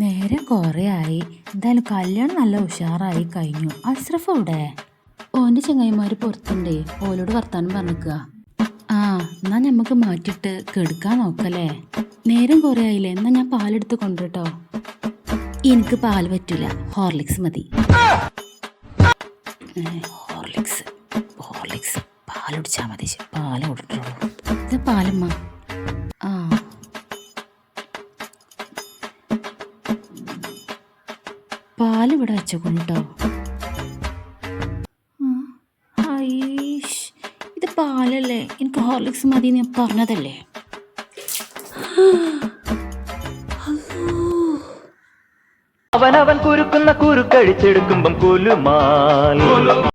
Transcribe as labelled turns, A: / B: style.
A: നേരം കുറേ ആയി. എന്തായാലും കല്യാണം നല്ല ഉഷാറായി കഴിഞ്ഞു. അഷ്റഫ് അവിടെ? ഓൻ്റെ ചങ്ങായിമാർ പുറത്തുണ്ടേ, ഓലോട് വർത്താനം പറഞ്ഞിക്കുക. ആ എന്നാ ഞമ്മക്ക് മാറ്റിട്ട് കെടുക്കാൻ നോക്കല്ലേ. നേരം കുറേ ആയില്ലേ, എന്നാ ഞാൻ പാലെടുത്ത് കൊണ്ടുട്ടോ. എനിക്ക് പാൽ പറ്റൂല, ഹോർലിക്സ് മതി. ഹോർലിക്സ് ഹോർലിക്സ് പാലുടിച്ചാൽ മതി. പാല കൊടുത്തോളൂ. ഇത് പാലമ്മ. ആ പാലിവിടെ വെച്ചോട്ടോ. ഹൈഷ്, ഇത് പാലല്ലേ, എനിക്ക് ഹോർലിക്സ് മതി ഞാൻ പറഞ്ഞതല്ലേ.
B: അവനവൻ കുരുക്കുന്ന കുരുക്കഴിച്ചെടുക്കുമ്പം കുലുമാൽ.